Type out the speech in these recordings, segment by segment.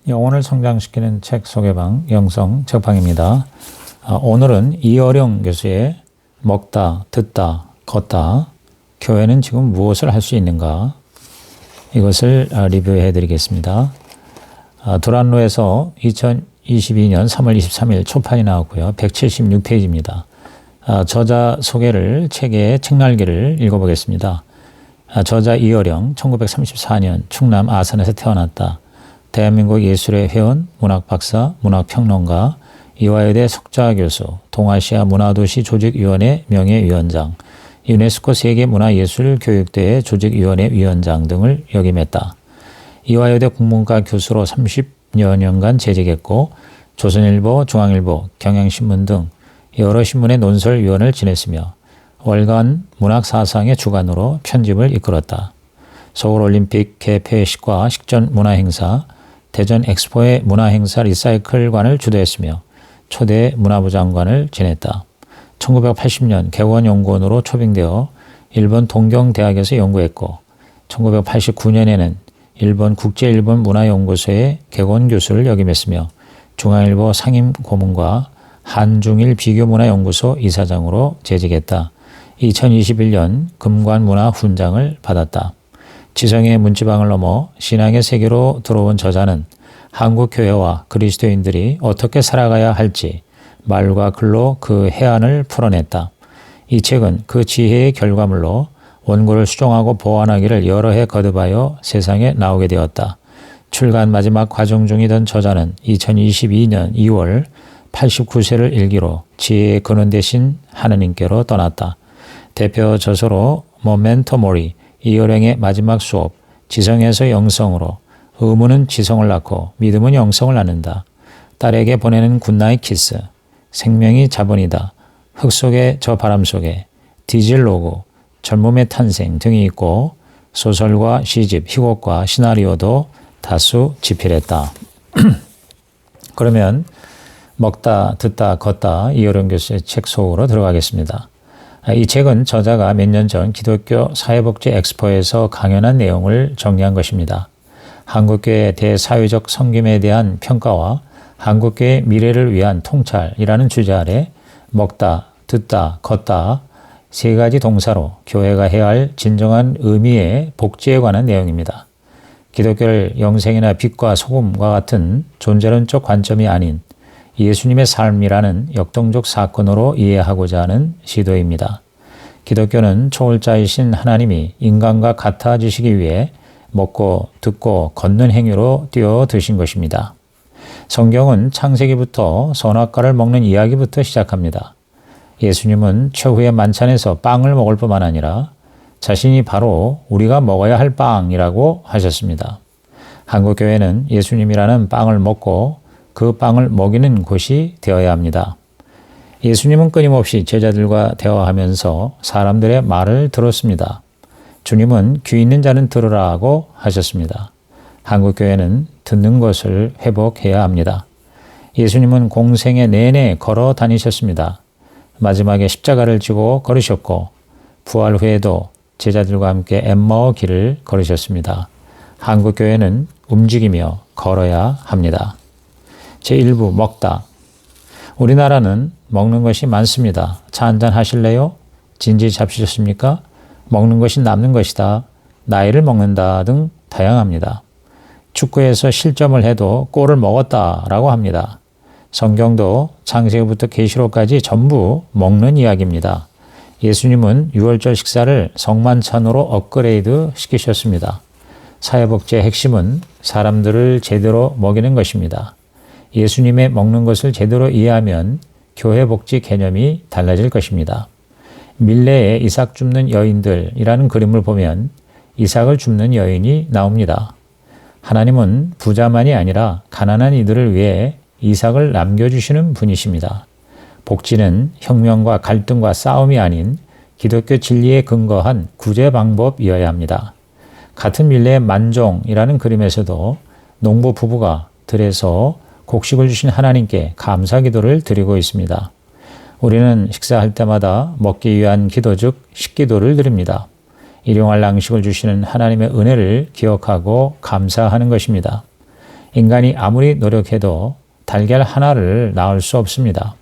영혼을 성장시키는 책 소개방 영성 책방입니다. 오늘은 이어령 교수의 먹다, 듣다, 걷다, 교회는 지금 무엇을 할 수 있는가, 이것을 리뷰해 드리겠습니다. 두란노에서 2022년 3월 23일 초판이 나왔고요. 176페이지입니다. 저자 소개를 책의 책날개를 읽어보겠습니다. 저자 이어령, 1934년 충남 아산에서 태어났다. 대한민국 예술의 회원, 문학박사, 문학평론가, 이화여대 석좌교수, 동아시아 문화도시 조직위원회 명예위원장, 유네스코 세계문화예술교육대회 조직위원회 위원장 등을 역임했다. 이화여대 국문과 교수로 30여 년간 재직했고 조선일보, 중앙일보, 경향신문 등 여러 신문의 논설위원을 지냈으며 월간 문학사상의 주관으로 편집을 이끌었다. 서울올림픽 개폐식과 식전 문화행사, 대전 엑스포의 문화행사 리사이클관을 주도했으며 초대 문화부 장관을 지냈다. 1980년 개원연구원으로 초빙되어 일본 동경대학에서 연구했고 1989년에는 일본 국제일본문화연구소의 개원교수를 역임했으며 중앙일보 상임고문과 한중일 비교문화연구소 이사장으로 재직했다. 2021년 금관문화훈장을 받았다. 지성의 문지방을 넘어 신앙의 세계로 들어온 저자는 한국교회와 그리스도인들이 어떻게 살아가야 할지 말과 글로 그 해안을 풀어냈다. 이 책은 그 지혜의 결과물로 원고를 수정하고 보완하기를 여러 해 거듭하여 세상에 나오게 되었다. 출간 마지막 과정 중이던 저자는 2022년 2월 89세를 일기로 지혜의 근원 대신 하느님께로 떠났다. 대표 저서로 모멘토 모리, 이어령의 마지막 수업, 지성에서 영성으로, 의무는 지성을 낳고 믿음은 영성을 낳는다. 딸에게 보내는 굿나잇 키스, 생명이 자본이다, 흙 속에 저 바람 속에, 디질로그, 젊음의 탄생 등이 있고 소설과 시집, 희곡과 시나리오도 다수 집필했다. 그러면 먹다, 듣다, 걷다 이어령 교수의 책 속으로 들어가겠습니다. 이 책은 저자가 몇 년 전 기독교 사회복지 엑스포에서 강연한 내용을 정리한 것입니다. 한국교회 대사회적 섬김에 대한 평가와 한국교회 미래를 위한 통찰이라는 주제 아래 먹다, 듣다, 걷다 세 가지 동사로 교회가 해야 할 진정한 의미의 복지에 관한 내용입니다. 기독교를 영생이나 빛과 소금과 같은 존재론적 관점이 아닌 예수님의 삶이라는 역동적 사건으로 이해하고자 하는 시도입니다. 기독교는 초월자이신 하나님이 인간과 같아지시기 위해 먹고 듣고 걷는 행위로 뛰어드신 것입니다. 성경은 창세기부터 선악과를 먹는 이야기부터 시작합니다. 예수님은 최후의 만찬에서 빵을 먹을 뿐만 아니라 자신이 바로 우리가 먹어야 할 빵이라고 하셨습니다. 한국교회는 예수님이라는 빵을 먹고 그 빵을 먹이는 곳이 되어야 합니다. 예수님은 끊임없이 제자들과 대화하면서 사람들의 말을 들었습니다. 주님은 귀 있는 자는 들으라고 하셨습니다. 한국교회는 듣는 것을 회복해야 합니다. 예수님은 공생애 내내 걸어 다니셨습니다. 마지막에 십자가를 지고 걸으셨고 부활 후에도 제자들과 함께 엠마오 길을 걸으셨습니다. 한국교회는 움직이며 걸어야 합니다. 제1부 먹다. 우리나라는 먹는 것이 많습니다. 차 한잔 하실래요? 진지 잡수셨습니까? 먹는 것이 남는 것이다. 나이를 먹는다 등 다양합니다. 축구에서 실점을 해도 골을 먹었다라고 합니다. 성경도 창세기부터 계시록까지 전부 먹는 이야기입니다. 예수님은 유월절 식사를 성만찬으로 업그레이드 시키셨습니다. 사회복지의 핵심은 사람들을 제대로 먹이는 것입니다. 예수님의 먹는 것을 제대로 이해하면 교회 복지 개념이 달라질 것입니다. 밀레의 이삭 줍는 여인들이라는 그림을 보면 이삭을 줍는 여인이 나옵니다. 하나님은 부자만이 아니라 가난한 이들을 위해 이삭을 남겨주시는 분이십니다. 복지는 혁명과 갈등과 싸움이 아닌 기독교 진리에 근거한 구제 방법이어야 합니다. 같은 밀레의 만종이라는 그림에서도 농부 부부가 들에서 곡식을 주신 하나님께 감사 기도를 드리고 있습니다. 우리는 식사할 때마다 먹기 위한 기도 즉 식기도를 드립니다. 일용할 양식을 주시는 하나님의 은혜를 기억하고 감사하는 것입니다. 인간이 아무리 노력해도 달걀 하나를 낳을 수 없습니다.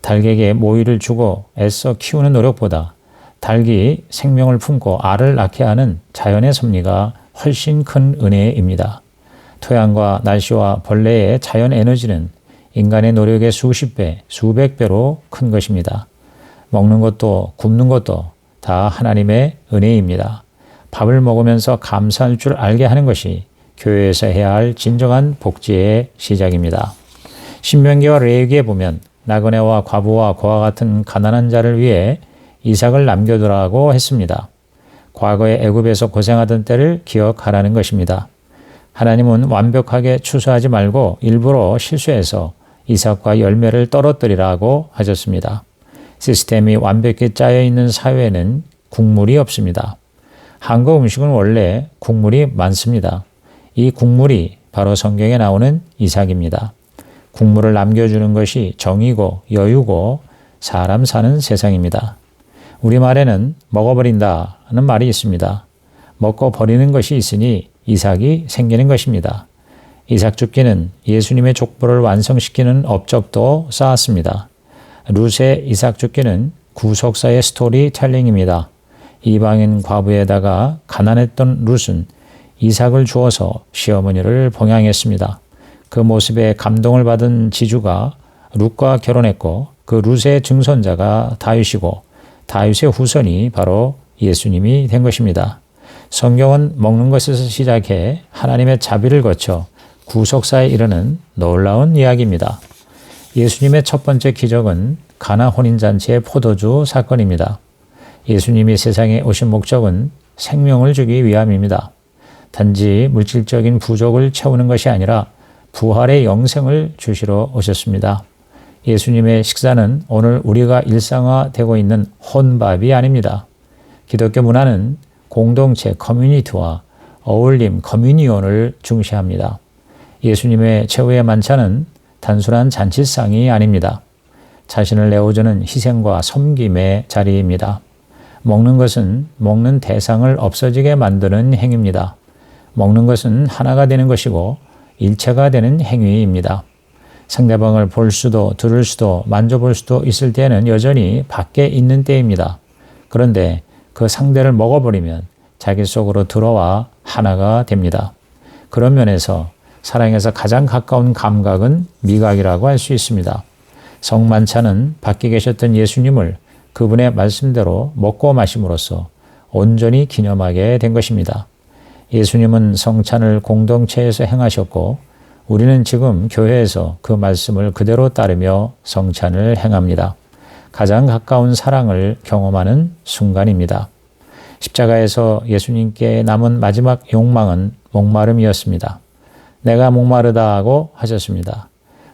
닭에게 모이를 주고 애써 키우는 노력보다 닭이 생명을 품고 알을 낳게 하는 자연의 섭리가 훨씬 큰 은혜입니다. 토양과 날씨와 벌레의 자연 에너지는 인간의 노력의 수십 배, 수백 배로 큰 것입니다. 먹는 것도 굽는 것도 다 하나님의 은혜입니다. 밥을 먹으면서 감사할 줄 알게 하는 것이 교회에서 해야 할 진정한 복지의 시작입니다. 신명기와 레위기에 보면 나그네와 과부와 그와 같은 가난한 자를 위해 이삭을 남겨두라고 했습니다. 과거에 애굽에서 고생하던 때를 기억하라는 것입니다. 하나님은 완벽하게 추수하지 말고 일부러 실수해서 이삭과 열매를 떨어뜨리라고 하셨습니다. 시스템이 완벽히 짜여 있는 사회에는 국물이 없습니다. 한국 음식은 원래 국물이 많습니다. 이 국물이 바로 성경에 나오는 이삭입니다. 국물을 남겨주는 것이 정의고 여유고 사람 사는 세상입니다. 우리말에는 먹어버린다는 말이 있습니다. 먹고 버리는 것이 있으니 이삭이 생기는 것입니다. 이삭 줍기는 예수님의 족보를 완성시키는 업적도 쌓았습니다. 룻의 이삭 줍기는 구속사의 스토리텔링입니다. 이방인 과부에다가 가난했던 룻은 이삭을 주어서 시어머니를 봉양했습니다. 그 모습에 감동을 받은 지주가 룻과 결혼했고 그 룻의 증손자가 다윗이고 다윗의 후손이 바로 예수님이 된 것입니다. 성경은 먹는 것에서 시작해 하나님의 자비를 거쳐 구속사에 이르는 놀라운 이야기입니다. 예수님의 첫 번째 기적은 가나 혼인잔치의 포도주 사건입니다. 예수님이 세상에 오신 목적은 생명을 주기 위함입니다. 단지 물질적인 부족을 채우는 것이 아니라 부활의 영생을 주시러 오셨습니다. 예수님의 식사는 오늘 우리가 일상화되고 있는 혼밥이 아닙니다. 기독교 문화는 공동체 커뮤니티와 어울림 커뮤니온을 중시합니다. 예수님의 최후의 만찬은 단순한 잔치상이 아닙니다. 자신을 내어주는 희생과 섬김의 자리입니다. 먹는 것은 먹는 대상을 없어지게 만드는 행위입니다. 먹는 것은 하나가 되는 것이고 일체가 되는 행위입니다. 상대방을 볼 수도 들을 수도 만져볼 수도 있을 때는 여전히 밖에 있는 때입니다. 그런데 그 상대를 먹어버리면 자기 속으로 들어와 하나가 됩니다. 그런 면에서 사랑에서 가장 가까운 감각은 미각이라고 할 수 있습니다. 성만찬은 밖에 계셨던 예수님을 그분의 말씀대로 먹고 마심으로써 온전히 기념하게 된 것입니다. 예수님은 성찬을 공동체에서 행하셨고 우리는 지금 교회에서 그 말씀을 그대로 따르며 성찬을 행합니다. 가장 가까운 사랑을 경험하는 순간입니다. 십자가에서 예수님께 남은 마지막 욕망은 목마름이었습니다. 내가 목마르다고 하셨습니다.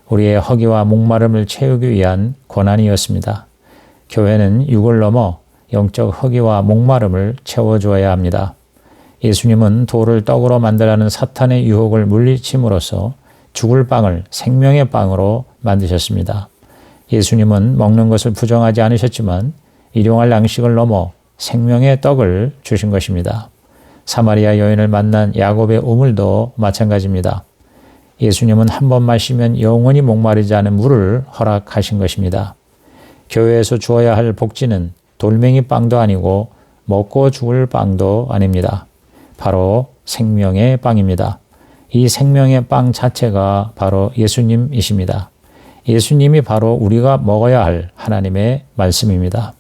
우리의 허기와 목마름을 채우기 위한 고난이었습니다. 교회는 육을 넘어 영적 허기와 목마름을 채워줘야 합니다. 예수님은 돌을 떡으로 만들라는 사탄의 유혹을 물리침으로써 죽을 빵을 생명의 빵으로 만드셨습니다. 예수님은 먹는 것을 부정하지 않으셨지만 일용할 양식을 넘어 생명의 떡을 주신 것입니다. 사마리아 여인을 만난 야곱의 우물도 마찬가지입니다. 예수님은 한 번 마시면 영원히 목마르지 않은 물을 허락하신 것입니다. 교회에서 주어야 할 복지는 돌멩이 빵도 아니고 먹고 죽을 빵도 아닙니다. 바로 생명의 빵입니다. 이 생명의 빵 자체가 바로 예수님이십니다. 예수님이 바로 우리가 먹어야 할 하나님의 말씀입니다.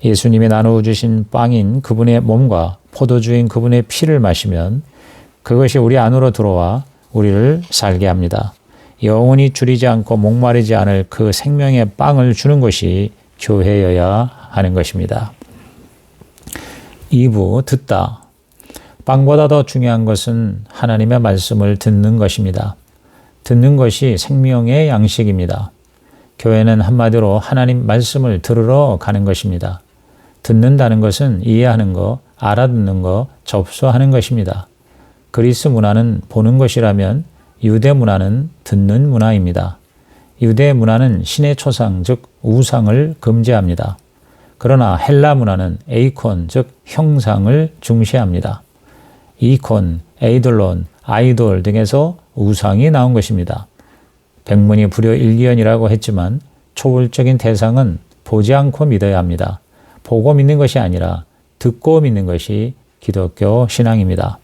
예수님이 나누어 주신 빵인 그분의 몸과 포도주인 그분의 피를 마시면 그것이 우리 안으로 들어와 우리를 살게 합니다. 영원히 줄이지 않고 목마르지 않을 그 생명의 빵을 주는 것이 교회여야 하는 것입니다. 2부 듣다. 빵보다 더 중요한 것은 하나님의 말씀을 듣는 것입니다. 듣는 것이 생명의 양식입니다. 교회는 한마디로 하나님 말씀을 들으러 가는 것입니다. 듣는다는 것은 이해하는 것, 알아듣는 것, 접수하는 것입니다. 그리스 문화는 보는 것이라면 유대 문화는 듣는 문화입니다. 유대 문화는 신의 초상, 즉 우상을 금지합니다. 그러나 헬라 문화는 에이콘, 즉 형상을 중시합니다. 이콘, 에이돌론, 아이돌 등에서 우상이 나온 것입니다. 백문이 불여일견이라고 했지만 초월적인 대상은 보지 않고 믿어야 합니다. 보고 믿는 것이 아니라 듣고 믿는 것이 기독교 신앙입니다.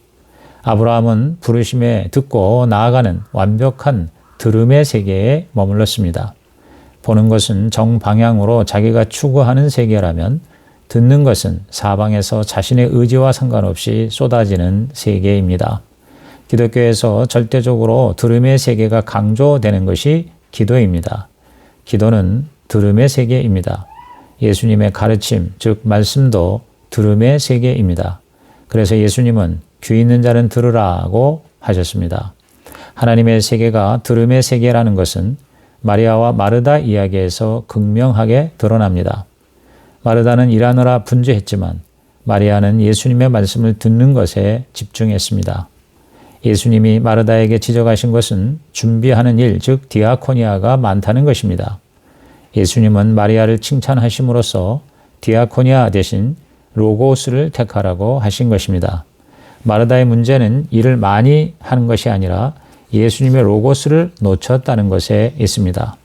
아브라함은 부르심에 듣고 나아가는 완벽한 들음의 세계에 머물렀습니다. 보는 것은 정방향으로 자기가 추구하는 세계라면 듣는 것은 사방에서 자신의 의지와 상관없이 쏟아지는 세계입니다. 기독교에서 절대적으로 들음의 세계가 강조되는 것이 기도입니다. 기도는 들음의 세계입니다. 예수님의 가르침, 즉 말씀도 들음의 세계입니다. 그래서 예수님은 귀 있는 자는 들으라고 하셨습니다. 하나님의 세계가 들음의 세계라는 것은 마리아와 마르다 이야기에서 극명하게 드러납니다. 마르다는 일하느라 분주했지만 마리아는 예수님의 말씀을 듣는 것에 집중했습니다. 예수님이 마르다에게 지적하신 것은 준비하는 일, 즉 디아코니아가 많다는 것입니다. 예수님은 마리아를 칭찬하심으로써 디아코니아 대신 로고스를 택하라고 하신 것입니다. 마르다의 문제는 일을 많이 하는 것이 아니라 예수님의 로고스를 놓쳤다는 것에 있습니다.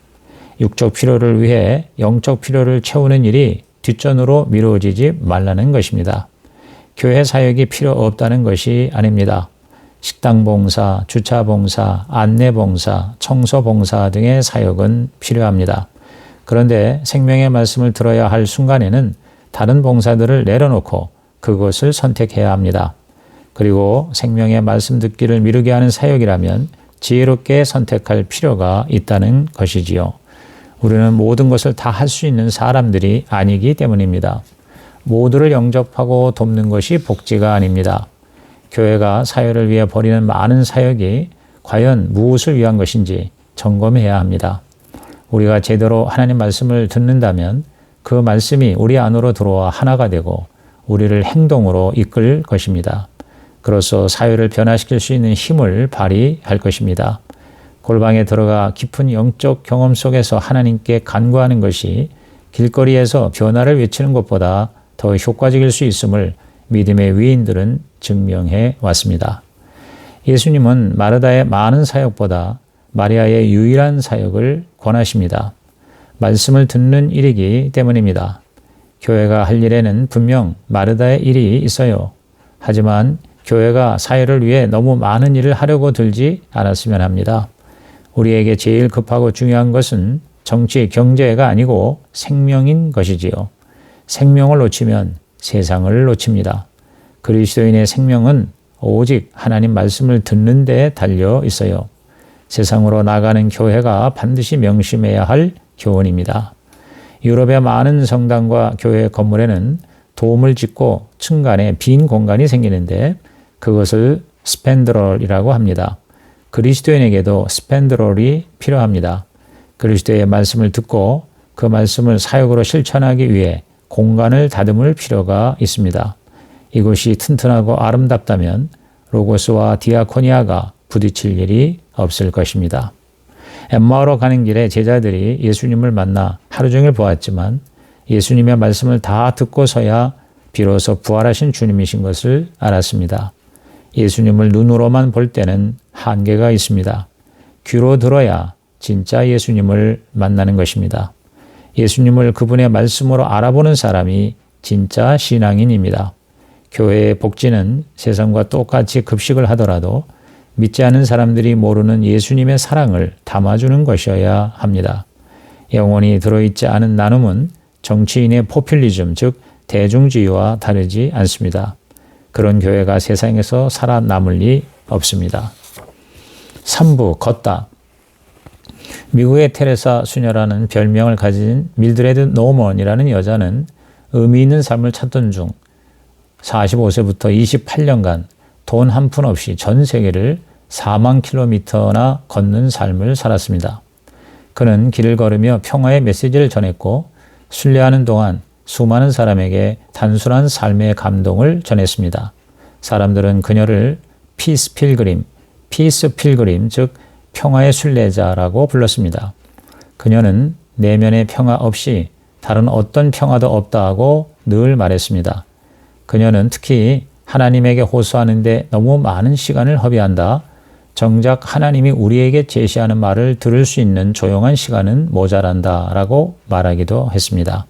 육적 필요를 위해 영적 필요를 채우는 일이 뒷전으로 미루어지지 말라는 것입니다. 교회 사역이 필요 없다는 것이 아닙니다. 식당 봉사, 주차 봉사, 안내 봉사, 청소 봉사 등의 사역은 필요합니다. 그런데 생명의 말씀을 들어야 할 순간에는 다른 봉사들을 내려놓고 그것을 선택해야 합니다. 그리고 생명의 말씀 듣기를 미루게 하는 사역이라면 지혜롭게 선택할 필요가 있다는 것이지요. 우리는 모든 것을 다 할 수 있는 사람들이 아니기 때문입니다. 모두를 영접하고 돕는 것이 복지가 아닙니다. 교회가 사회를 위해 벌이는 많은 사역이 과연 무엇을 위한 것인지 점검해야 합니다. 우리가 제대로 하나님 말씀을 듣는다면 그 말씀이 우리 안으로 들어와 하나가 되고 우리를 행동으로 이끌 것입니다. 그로써 사회를 변화시킬 수 있는 힘을 발휘할 것입니다. 골방에 들어가 깊은 영적 경험 속에서 하나님께 간구하는 것이 길거리에서 변화를 외치는 것보다 더 효과적일 수 있음을 믿음의 위인들은 증명해 왔습니다. 예수님은 마르다의 많은 사역보다 마리아의 유일한 사역을 권하십니다. 말씀을 듣는 일이기 때문입니다. 교회가 할 일에는 분명 마르다의 일이 있어요. 하지만 교회가 사회를 위해 너무 많은 일을 하려고 들지 않았으면 합니다. 우리에게 제일 급하고 중요한 것은 정치, 경제가 아니고 생명인 것이지요. 생명을 놓치면 세상을 놓칩니다. 그리스도인의 생명은 오직 하나님 말씀을 듣는 데 달려 있어요. 세상으로 나가는 교회가 반드시 명심해야 할 교훈입니다. 유럽의 많은 성당과 교회 건물에는 도움을 짓고 층간에 빈 공간이 생기는데 그것을 스펜드럴이라고 합니다. 그리스도인에게도 스펜드럴이 필요합니다. 그리스도의 말씀을 듣고 그 말씀을 사역으로 실천하기 위해 공간을 다듬을 필요가 있습니다. 이곳이 튼튼하고 아름답다면 로고스와 디아코니아가 부딪힐 일이 없을 것입니다. 엠마오로 가는 길에 제자들이 예수님을 만나 하루 종일 보았지만 예수님의 말씀을 다 듣고서야 비로소 부활하신 주님이신 것을 알았습니다. 예수님을 눈으로만 볼 때는 한계가 있습니다. 귀로 들어야 진짜 예수님을 만나는 것입니다. 예수님을 그분의 말씀으로 알아보는 사람이 진짜 신앙인입니다. 교회의 복지는 세상과 똑같이 급식을 하더라도 믿지 않는 사람들이 모르는 예수님의 사랑을 담아주는 것이어야 합니다. 영혼이 들어있지 않은 나눔은 정치인의 포퓰리즘, 즉 대중주의와 다르지 않습니다. 그런 교회가 세상에서 살아남을 리 없습니다. 3부 걷다. 미국의 테레사 수녀라는 별명을 가진 밀드레드 노먼이라는 여자는 의미 있는 삶을 찾던 중 45세부터 28년간 돈 한 푼 없이 전 세계를 4만 킬로미터나 걷는 삶을 살았습니다. 그는 길을 걸으며 평화의 메시지를 전했고 순례하는 동안 수많은 사람에게 단순한 삶의 감동을 전했습니다. 사람들은 그녀를 피스 필그림, 즉 평화의 순례자라고 불렀습니다. 그녀는 내면의 평화 없이 다른 어떤 평화도 없다고 늘 말했습니다. 그녀는 특히 하나님에게 호소하는데 너무 많은 시간을 허비한다. 정작 하나님이 우리에게 제시하는 말을 들을 수 있는 조용한 시간은 모자란다라고 말하기도 했습니다.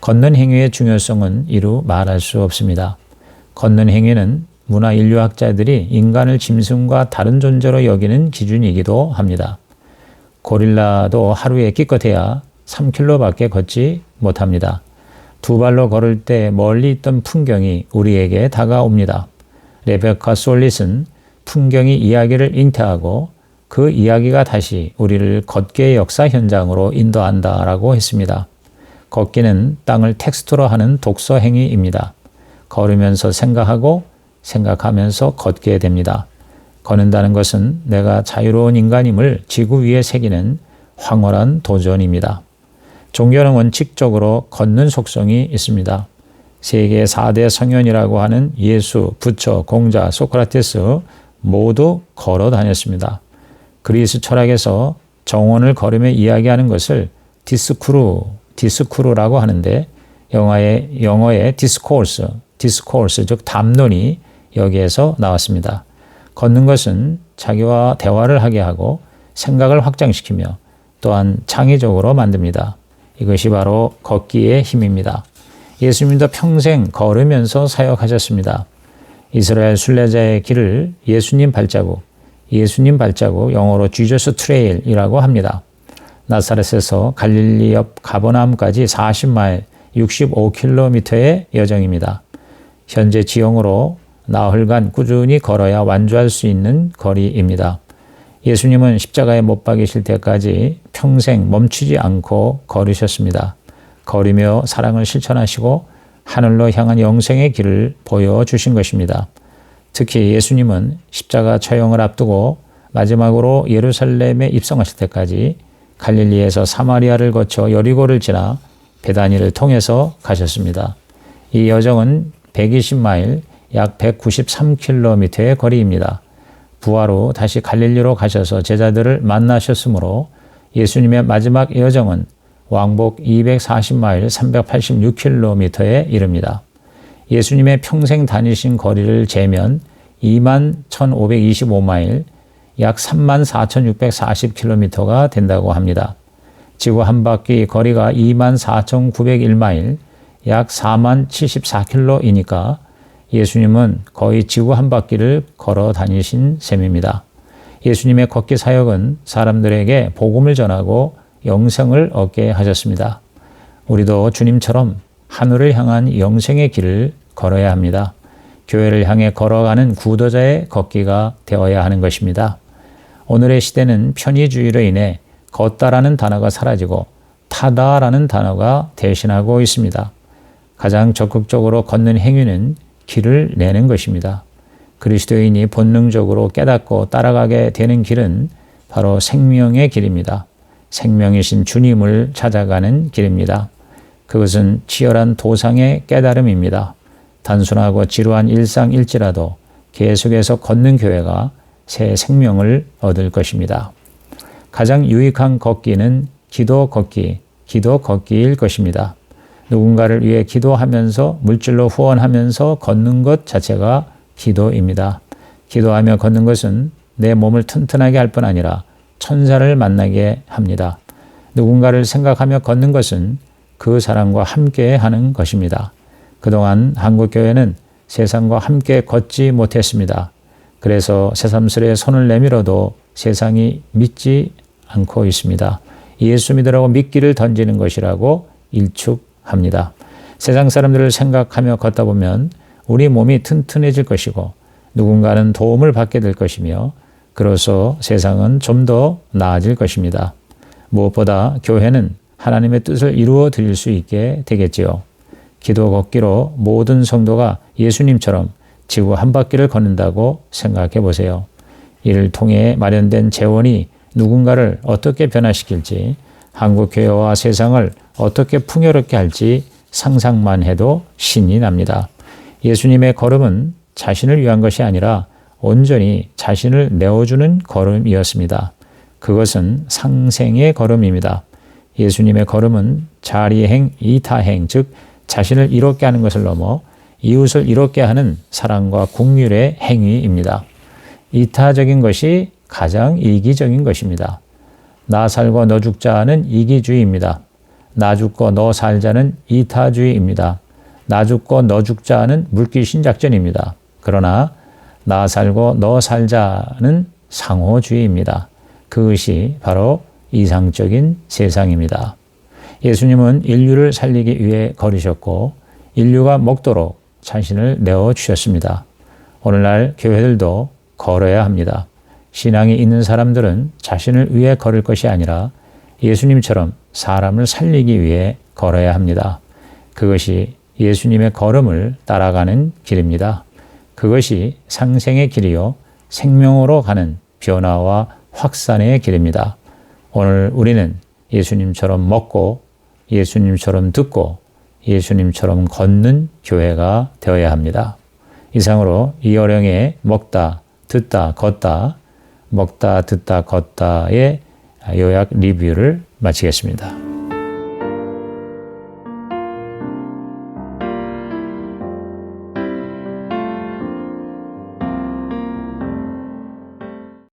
걷는 행위의 중요성은 이루 말할 수 없습니다. 걷는 행위는 문화 인류학자들이 인간을 짐승과 다른 존재로 여기는 기준이기도 합니다. 고릴라도 하루에 기껏해야 3km밖에 걷지 못합니다. 두 발로 걸을 때 멀리 있던 풍경이 우리에게 다가옵니다. 레베카 솔릿은 풍경이 이야기를 잉태하고 그 이야기가 다시 우리를 걷기의 역사 현장으로 인도한다라고 했습니다. 걷기는 땅을 텍스트로 하는 독서 행위입니다. 걸으면서 생각하고 생각하면서 걷게 됩니다. 걷는다는 것은 내가 자유로운 인간임을 지구 위에 새기는 황홀한 도전입니다. 종교는 원칙적으로 걷는 속성이 있습니다. 세계 4대 성현이라고 하는 예수, 부처, 공자, 소크라테스 모두 걸어 다녔습니다. 그리스 철학에서 정원을 걸으며 이야기하는 것을 디스쿠르라고 하는데 영어의 디스코스, 즉 담론이 여기에서 나왔습니다. 걷는 것은 자기와 대화를 하게 하고 생각을 확장시키며 또한 창의적으로 만듭니다. 이것이 바로 걷기의 힘입니다. 예수님도 평생 걸으면서 사역하셨습니다. 이스라엘 순례자의 길을 예수님 발자국, 영어로 Jesus Trail이라고 합니다. 나사렛에서 갈릴리 옆 가버나움까지 40마일, 65km의 여정입니다. 현재 지형으로 나흘간 꾸준히 걸어야 완주할 수 있는 거리입니다. 예수님은 십자가에 못 박이실 때까지 평생 멈추지 않고 걸으셨습니다. 걸으며 사랑을 실천하시고 하늘로 향한 영생의 길을 보여주신 것입니다. 특히 예수님은 십자가 처형을 앞두고 마지막으로 예루살렘에 입성하실 때까지 갈릴리에서 사마리아를 거쳐 여리고를 지나 베다니를 통해서 가셨습니다. 이 여정은 120마일, 약 193km의 거리입니다. 부활 후 다시 갈릴리로 가셔서 제자들을 만나셨으므로 예수님의 마지막 여정은 왕복 240마일 386km에 이릅니다. 예수님의 평생 다니신 거리를 재면 21,525마일, 약 34,640km가 된다고 합니다. 지구 한 바퀴 거리가 24,901마일, 약 40,074km이니까 예수님은 거의 지구 한 바퀴를 걸어 다니신 셈입니다. 예수님의 걷기 사역은 사람들에게 복음을 전하고 영생을 얻게 하셨습니다. 우리도 주님처럼 하늘을 향한 영생의 길을 걸어야 합니다. 교회를 향해 걸어가는 구도자의 걷기가 되어야 하는 것입니다. 오늘의 시대는 편의주의로 인해 걷다라는 단어가 사라지고 타다라는 단어가 대신하고 있습니다. 가장 적극적으로 걷는 행위는 길을 내는 것입니다. 그리스도인이 본능적으로 깨닫고 따라가게 되는 길은 바로 생명의 길입니다. 생명이신 주님을 찾아가는 길입니다. 그것은 치열한 도상의 깨달음입니다. 단순하고 지루한 일상일지라도 계속해서 걷는 교회가 새 생명을 얻을 것입니다. 가장 유익한 걷기는 기도 걷기일 것입니다. 누군가를 위해 기도하면서 물질로 후원하면서 걷는 것 자체가 기도입니다. 기도하며 걷는 것은 내 몸을 튼튼하게 할 뿐 아니라 천사를 만나게 합니다. 누군가를 생각하며 걷는 것은 그 사람과 함께 하는 것입니다. 그동안 한국교회는 세상과 함께 걷지 못했습니다. 그래서 새삼스레 손을 내밀어도 세상이 믿지 않고 있습니다. 예수 믿으라고 미끼를 던지는 것이라고 일축합니다. 세상 사람들을 생각하며 걷다 보면 우리 몸이 튼튼해질 것이고 누군가는 도움을 받게 될 것이며 그로써 세상은 좀 더 나아질 것입니다. 무엇보다 교회는 하나님의 뜻을 이루어 드릴 수 있게 되겠지요. 기도 걷기로 모든 성도가 예수님처럼 지구 한 바퀴를 걷는다고 생각해 보세요. 이를 통해 마련된 재원이 누군가를 어떻게 변화시킬지, 한국교회와 세상을 어떻게 풍요롭게 할지 상상만 해도 신이 납니다. 예수님의 걸음은 자신을 위한 것이 아니라 온전히 자신을 내어주는 걸음이었습니다. 그것은 상생의 걸음입니다. 예수님의 걸음은 자리행, 이타행, 즉 자신을 이롭게 하는 것을 넘어 이웃을 이롭게 하는 사랑과 긍휼의 행위입니다. 이타적인 것이 가장 이기적인 것입니다. 나 살고 너 죽자는 이기주의입니다. 나 죽고 너 살자는 이타주의입니다. 나 죽고 너 죽자는 물귀신작전입니다. 그러나 나 살고 너 살자는 상호주의입니다. 그것이 바로 이상적인 세상입니다. 예수님은 인류를 살리기 위해 걸으셨고 인류가 먹도록 자신을 내어주셨습니다. 오늘날 교회들도 걸어야 합니다. 신앙이 있는 사람들은 자신을 위해 걸을 것이 아니라 예수님처럼 사람을 살리기 위해 걸어야 합니다. 그것이 예수님의 걸음을 따라가는 길입니다. 그것이 상생의 길이요 생명으로 가는 변화와 확산의 길입니다. 오늘 우리는 예수님처럼 먹고 예수님처럼 듣고 예수님처럼 걷는 교회가 되어야 합니다. 이상으로 이어령의 먹다, 듣다, 걷다, 먹다, 듣다, 걷다의 요약 리뷰를 마치겠습니다.